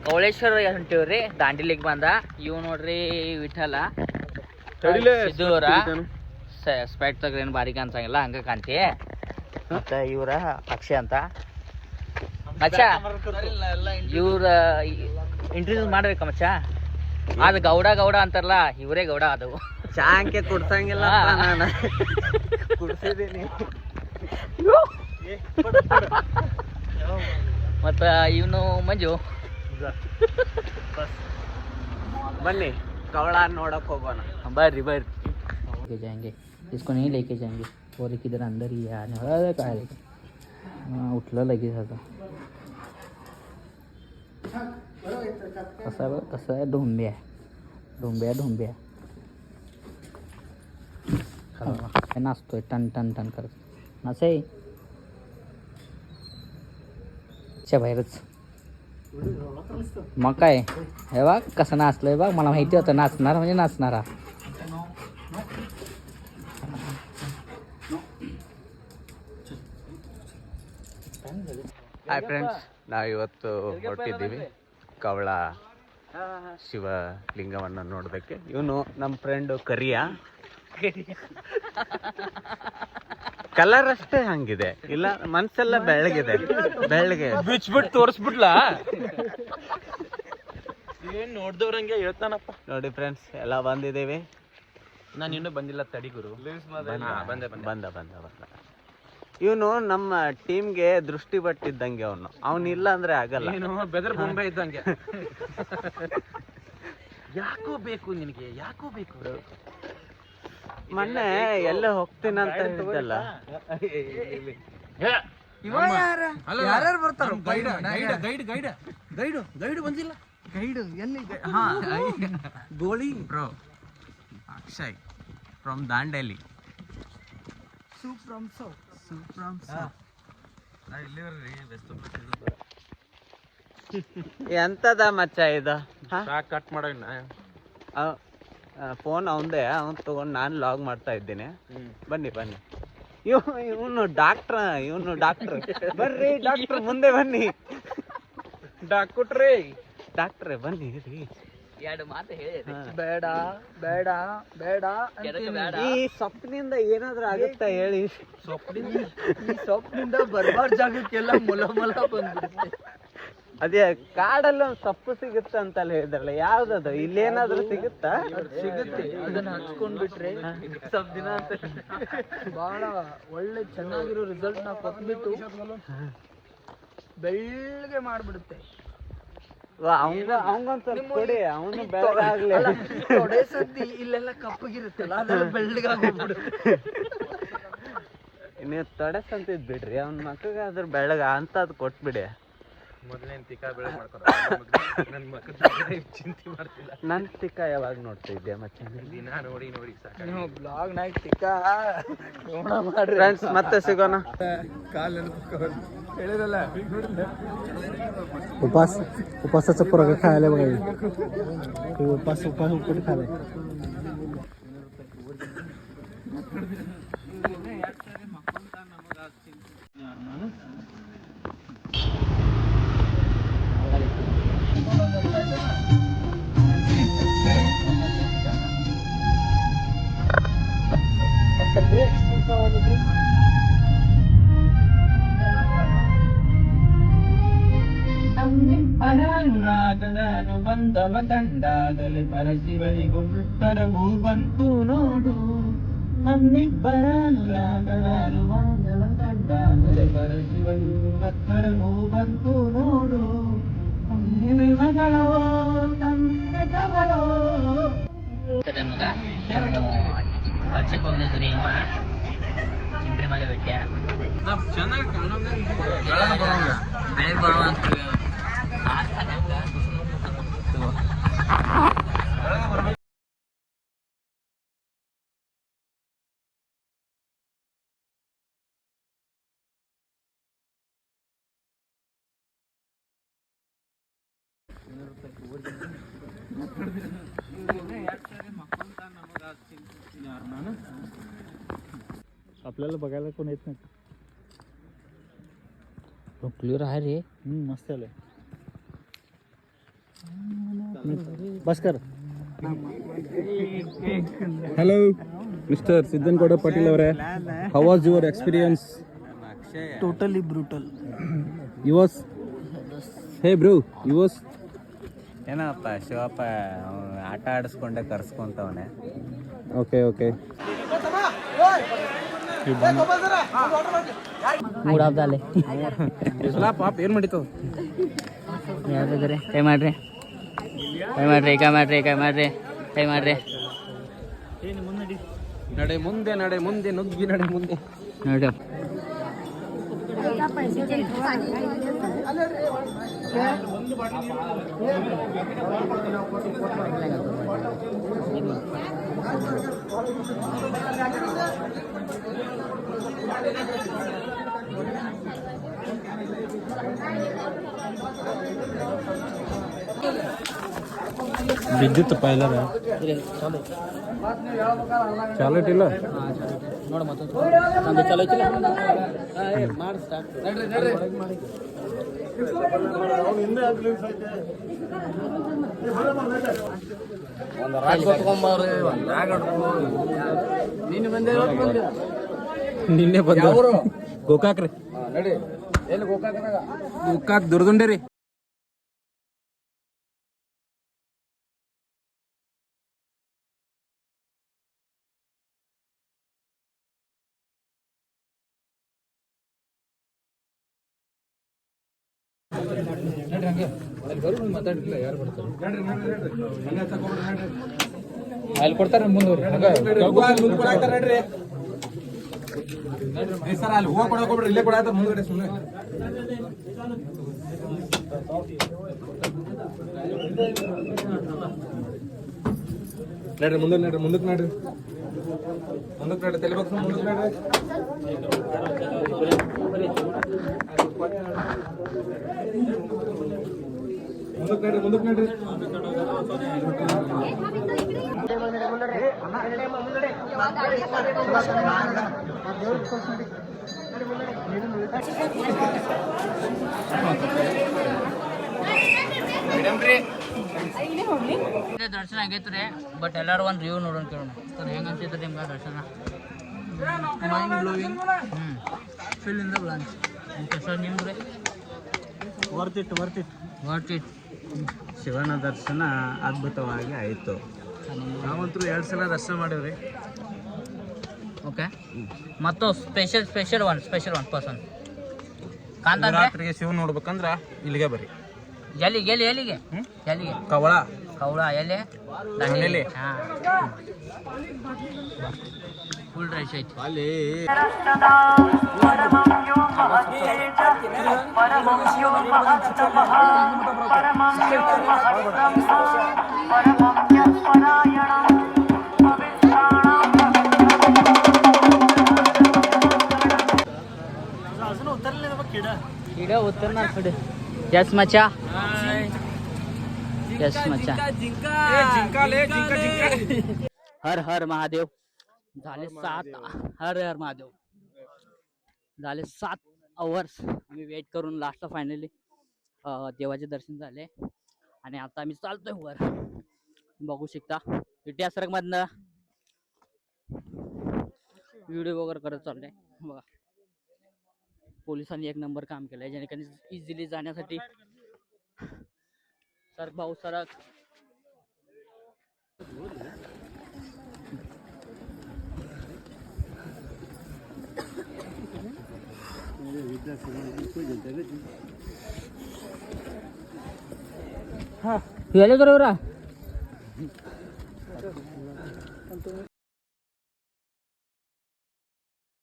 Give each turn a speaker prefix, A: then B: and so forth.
A: ಕವಳೇಶ್ವರ ಹೊಂಟಿವ್ರಿ ದಾಂಡಿಲಿಗೆ ಬಂದ ಇವ್ ನೋಡ್ರಿ ವಿಠಲ ಸಿದ್ದೂರ ಸ್ಪೆಕ್ಟ್ ತಗ್ರ ಏನು ಬಾರಿ ಕಾಣ್ಸಂಗಿಲ್ಲ ಹಂಗ ಕಾಣ್ತಿ ಮತ್ತೆ ಇವ್ರ ಅಕ್ಷಯ್ ಅಂತ ಮಚ್ಚ ಇವ್ರ ಇಂಟ್ರೊಡ್ಯೂಸ್ ಮಾಡ್ಬೇಕ ಮಚ್ಚ ಅದು ಗೌಡ ಅಂತಾರಲ್ಲ ಇವರೇ ಗೌಡ ಅದು
B: ಚಾ ಅಂಕೆ ಕುಡ್ಸಂಗಿಲ್ಲ ನಾನು ಕುಡ್ಸಿದೀನಿ
A: ಮತ್ತ ಇವನು ಮಂಜು
B: ಬನ್ನಿ ಕವಳ ನೋಡಕ್ ಹೋಗೋಣ
A: ಬರ್ರಿ लेके जाएंगे इसको नहीं लेके जाएंगे और किधर अंदर ही है काय उठलं लगेच आता कसं आहे ढोंब्या नाचतोय टन टन टन करत नाचे च्या बाहेरच मग काय हे बघ कसं नाचलंय बघ मला माहिती होतं नाचणार म्हणजे नाचणारा
B: ಹಾಯ್ ಫ್ರೆಂಡ್ಸ್ ನಾವಿವತ್ತು ಹೊರಟಿದ್ದೀವಿ ಕವಳ ಶಿವಲಿಂಗವನ್ನು ನೋಡೋದಕ್ಕೆ ಇವನು ನಮ್ಮ ಫ್ರೆಂಡು ಕರಿಯ ಕಲರ್ ಅಷ್ಟೇ ಹಂಗಿದೆ ಇಲ್ಲ ಮನ್ಸೆಲ್ಲ ಬೆಳ್ಳಗೆ
C: ಬಿಚ್ಬಿಟ್ಟು ತೋರಿಸ್ಬಿಡ್ಲಾ ಏನ್ ನೋಡ್ದವ್ರಂಗೆ ಹೇಳ್ತಾನಪ್ಪ.
B: ನೋಡಿ ಫ್ರೆಂಡ್ಸ್ ಎಲ್ಲ ಬಂದಿದ್ದೇವೆ.
C: ನಾನು ಇನ್ನೂ ಬಂದಿಲ್ಲ ತಡಿ ಗುರು.
B: ಬಂದ ಇವನು ನಮ್ಮ ಟೀಮ್ಗೆ ದೃಷ್ಟಿ ಬಟ್ಟಿದ್ದಂಗೆ ಅವನಿಲ್ಲ ಅಂದ್ರೆ ಆಗಲ್ಲ.
C: ಬೆದರ್ ಬೊಂಬೆ ಇದ್ದಂಗೆ. ಯಾಕೋ ಬೇಕು ನಿನಗೆ, ಯಾಕೋ ಬೇಕು.
B: ಮೊನ್ನೆ ಎಲ್ಲ ಹೋಗ್ತೀನಂತ ಹೇಳಿದ್ದಲ್ಲ.
C: ಯಾರ್ಯಾರು ಬರ್ತಾರ? ಗೈಡ್ ಬಂದಿಲ್ಲ.
B: ಗೈಡ್ ಎಲ್ಲಿ? ಗೋಳಿ ಬ್ರೋ ಅಕ್ಷಯ್ ಫ್ರಮ್ ದಾಂಡೇಲಿ. ಎಂತದ ಮಚ್ಚ ಇದು?
C: ಕಟ್ ಮಾಡೋ
B: ಫೋನ್ ಅವಂದೇ, ಅವ್ನು ತಗೊಂಡು ನಾನು ಲಾಗ್ ಮಾಡ್ತಾ ಇದ್ದೀನಿ. ಬನ್ನಿ ಇವನು ಡಾಕ್ಟ್ರ ಬರ್ರಿ ಡಾಕ್ಟ್ರ್ ಮುಂದೆ ಬನ್ನಿ. ಡಾಕ್ಟ್ರೇ ಬನ್ನಿ ರೀ.
A: ಎರಡು ಮಾತು ಹೇಳಿ.
C: ಬೇಡ
B: ಈ ಸೊಪ್ಪಿನಿಂದ ಏನಾದ್ರೂ ಆಗುತ್ತಾ ಹೇಳಿ.
C: ಸೊಪ್ಪಿನಿಂದ ಬರ್ಬಾರ್ ಜಾಗಕ್ಕೆಲ್ಲ ಮೊಲ ಬಂದ್ಬಿಡುತ್ತೆ.
B: ಅದೇ ಕಾಡಲ್ಲಿ ಒಂದು ಸೊಪ್ಪು ಸಿಗುತ್ತ ಅಂತಲ್ಲ ಹೇಳಿದ್ರಲ್ಲ, ಯಾವ್ದದು? ಇಲ್ಲೇನಾದ್ರೂ ಸಿಗುತ್ತಾ?
C: ಸಿಗುತ್ತೆ, ಅದನ್ನ ಹಚ್ಕೊಂಡ್ಬಿಟ್ರೆ ಸ್ವಲ್ಪ ದಿನ ಅಂತ ಬಹಳ ಒಳ್ಳೆ ಚೆನ್ನಾಗಿರೋ ರಿಸಲ್ಟ್ ನ ಕೊಟ್ಬಿಟ್ಟು ಬೆಳ್ಳಗೆ ಮಾಡ್ಬಿಡುತ್ತೆ.
B: ಅವಂಗೊಂದ್ ಸ್ವಲ್ಪ ಕೊಡಿ, ಅವನು ಬೆಳಗಾಗ್ಲಿ.
C: ತೊಡೆ ಸದ್ದಿ ಇಲ್ಲೆಲ್ಲ ಕಪ್ಪಗಿರುತ್ತಲ್ಲ, ಅದೆಲ್ಲ ಬೆಳ್ಳಗಾಗ್ಬಿಡುತ್ತೆ.
B: ನೀವು ತೊಡೆ ಸಂತಿದ್ ಬಿಡ್ರಿ, ಅವ್ನ ಮಕ್ಕಳಿಗೆ ಅದ್ರ ಬೆಳಗ ಅಂತ ಅದು ಕೊಟ್ಬಿಡಿ.
C: ಮೊದಲೇನ್ ತಿಕ್ಕ ಬೆಳಗ್ ಮಾಡ್ಕೊತ ನನ್ನ ಮಕ್ಕಳ ಚಿಂತೆ ಮಾಡ್ತಿಲ್ಲ.
B: ನನ್ ತಿಕ್ಕ ಯಾವಾಗ ನೋಡ್ತಾ ಇದ್ದೆ ಮತ್ತೆ?
C: ದಿನ ನೋಡಿ ಸಾಕು ಬ್ಲಾಗ್ ನಾಗ ತಿಕ್ಕ ಮಾಡ್ರಿ
B: ಫ್ರೆಂಡ್ಸ್. ಮತ್ತೆ ಸಿಗೋಣ.
C: ಹೇಳಿರಲ್ಲ
D: उपासाचं पोरगं खायला बघा. उपास उपट खायला.
C: ಅನಾನುರಾಗನು ಬಂದವ ದಂಡಾಗಲಿ ಪರಶಿವನಿಗೊಬ್ಬರವೂ ಬಂತು ನೋಡು. ನಮ್ಮಿಬ್ಬರ ಅನುರಾಗನು ಬಂದವ ದಂಡಾಗಲಿ ಪರಶಿವನಿಗೊಬ್ಬರವೂ ಬಂತು ನೋಡು. ಮಗಳೋ ತಂದಗಳೋ
A: ಚಿಂಟ್ರಿ ಮಲೆ ಬಿಟ್ಟೆ
C: ಚೆನ್ನಾಗಿ
D: आपल्याला बघायला कोण येत नाही.
A: क्लिअर आहे रे.
D: मस्त आलंय. बस कर.
E: ಹಲೋ ಮಿಸ್ಟರ್ ಸಿದ್ದನಗೌಡ ಪಾಟೀಲ್ ಅವರೇ, how was your experience?
C: Totally brutal.
E: Yours? Hey bro, yours?
B: ಏನಪ್ಪ ಶಿವಪ್ಪ ಆಟ ಆಡಿಸ್ಕೊಂಡೆ ಕರ್ಸ್ಕೊಂತವನೆ.
E: Okay okay.
A: ಮೂಡಾಬ್ದಾಲೆ
E: ಪಾಪ ಏನು ಮಾಡಿತು?
A: ಯಾವ್ದಾದ್ರೆ ಕೈ ಮಾಡ್ರಿ, ಕೈ ಮಾಡ್ರಿ, ಕೈ ಮಾಡ್ರಿ, ಕೈ ಮಾಡ್ರಿ, ಕೈ ಮಾಡ್ರಿ.
E: ನಡೆ ಮುಂದೆ, ನಡೆ ಮುಂದೆ, ನುಗ್ಗಿ ನಡೆ ಮುಂದೆ.
A: ನೋಡಿ
E: ವಿದ್ಯುತ್ ಪೈಲರ ಚಾಲು ಇಟ್ಟಿಲ್ಲ.
A: ನೋಡು ಮತ್ತೊಂದು ಚಲೋ ಐತಿಲ್ಲ ಮಾಡಿ ಸ್ಟಾರ್ಟ್.
E: ನಿನ್ನೆ ಬಂದ ಗೋಕಾಕ್ ರೀ. ಗೋಕಾಕ್ ದುರ್ದುಂಡೆ ರೀ.
D: ಅಲ್ಲಿ ಕೊಡ್ತಾರೆ ಮುಂದೆ
E: ಸರ್ ಅಲ್ಲಿ ಹೂವು ಕೊಡಕ್ಕೆ ಹೋಗ್ಬಿಡ್ರಿ, ಇಲ್ಲೇ ಕೊಡಾತ ಮುಂದ್ಗಡೆ ಸುಮ್ಮನೆ. ನಡ್ರಿ ಮುಂದಕ್ಕೆ ನಡ್ರಿ, ಮುಂದಕ್ಕೆ ನಡ್ರಿ, ಮುಂದಕ್ಕೆ ನಡ್ರಿ, ತಲೆ ಬಗ್ಗೆ ಮುಂದಕ್ಕೆ ನಡ್ರಿ. ಮುಂದಕ್ಕೆ ನಡ್ರಿ, ಮುಂದಕ್ಕೆ ನಡ್ರಿ.
A: ದರ್ಶನ ಆಗೈತೆ ರೀ, ಬಟ್ ಎಲ್ಲರೂ ಒಂದು ರಿವ್ಯೂ ನೋಡೋಣ ಕೇಳೋಣ ಸರ್. ಹೆಂಗೆ ಅನ್ಸಿತ್ತು ನಿಮ್ಗೆ ದರ್ಶನ?
C: Mind blowing, fill in the blanks.
A: Okay sir, ನಿಮ್ದು ರೀ?
C: Worth it, worth it.
A: What it?
B: ಶಿವನ ದರ್ಶನ ಅದ್ಭುತವಾಗಿ ಆಯಿತು.
C: ನಾವಂತೂ 2 ಸಲ ದರ್ಶನ ಮಾಡೀವ್ರಿ.
A: ಓಕೆ, ಮತ್ತು ಸ್ಪೆಷಲ್ ಒನ್ ಪರ್ಸನ್ ಕಾಂತಾನ್ರಿ.
E: ರಾತ್ರಿಗೆ ಶಿವ ನೋಡ್ಬೇಕಂದ್ರ ಇಲ್ಲಿಗೆ ಬರ್ರಿ.
A: ಎಲ್ಲಿಗೆ ಎಲ್ಲಿಗೆ
E: ಕವಳ
A: ಕೌಳ ಎಲ್ಲಿ?
E: ದಾಂಡೇಲಿ.
A: ಹಾಂ, ಫುಲ್ ರಶ್ ಐತಿ
E: ಅಲ್ಲಿ.
A: किडा उतरणार पुढे. यस मचा, यस मचा. हर हर महादेव. झाले 7. हर हर महादेव. झाले 7 आवर्स आम्ही वेट करून लास्टला फायनली देवाचे दर्शन झाले आणि आता आम्ही चालतोय वर. बघू शकता इतिहासरक मधनं व्हिडिओ वगैरे करत चाललंय बघा. पोलिसांनी एक नंबर काम केलंय, जेणेकरून इझिली जाण्यासाठी. सरक भाऊ सरक. हा बरोबर.